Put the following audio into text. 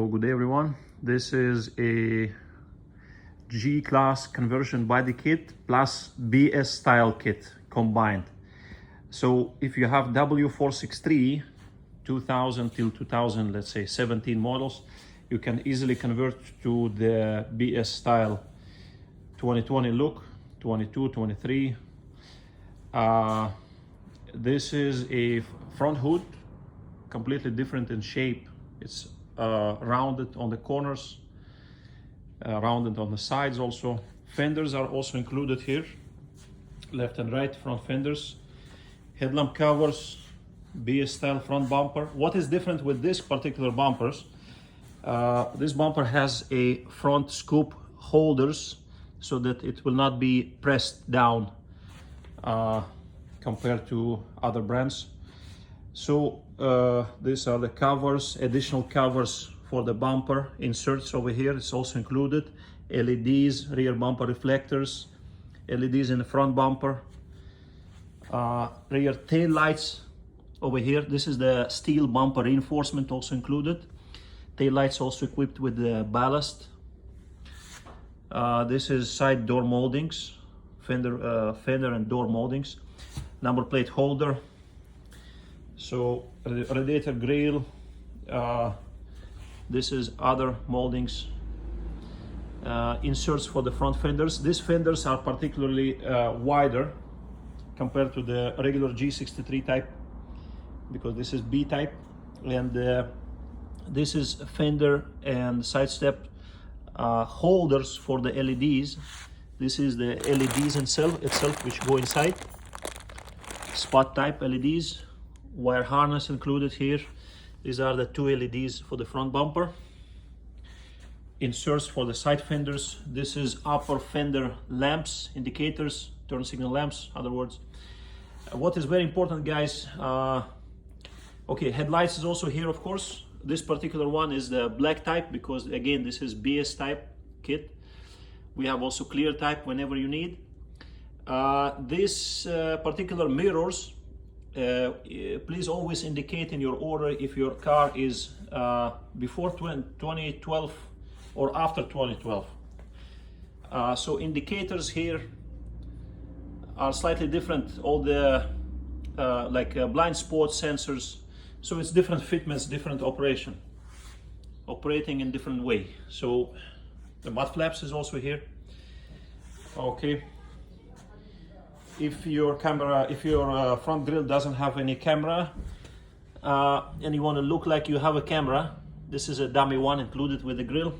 Good day everyone, this is a G-class conversion body kit plus BS style kit combined. So if you have W463 2000 till 2000, let's say 17 models, you can easily convert to the BS style 2020 look, 22, 23. This is a front hood, completely different in shape. It's rounded on the corners, rounded on the sides also. Fenders are also included here, left and right front fenders. Headlamp covers, BS style front bumper. What is different with this particular bumpers? This bumper has a front scoop holders so that it will not be pressed down compared to other brands. So these are the covers, additional covers for the bumper, inserts over here, it's also included. LEDs, rear bumper reflectors, LEDs in the front bumper, rear tail lights over here. This is the steel bumper reinforcement also included. Tail lights also equipped with the ballast. This is side door moldings, fender and door moldings. Number plate holder. So radiator grille. This is other moldings. Inserts for the front fenders. These fenders are particularly wider compared to the regular G63 type, because this is B type, and this is fender and side step holders for the LEDs. This is the LEDs itself which go inside. Spot type LEDs, wire harness included here. These are the two LEDs for the front bumper. Inserts for the side fenders. This is upper fender lamps, indicators, turn signal lamps, in other words. What is very important, guys, okay, headlights is also here, of course. This particular one is the black type because, again, this is BS type kit. We have also clear type whenever you need. This particular mirrors, please always indicate in your order if your car is before 2012 or after 2012. So indicators here are slightly different. All the blind spot sensors. So it's different fitments, different operating in different way. So the mud flaps is also here. Okay. If your front grille doesn't have any camera and you want to look like you have a camera, this is a dummy one included with the grille.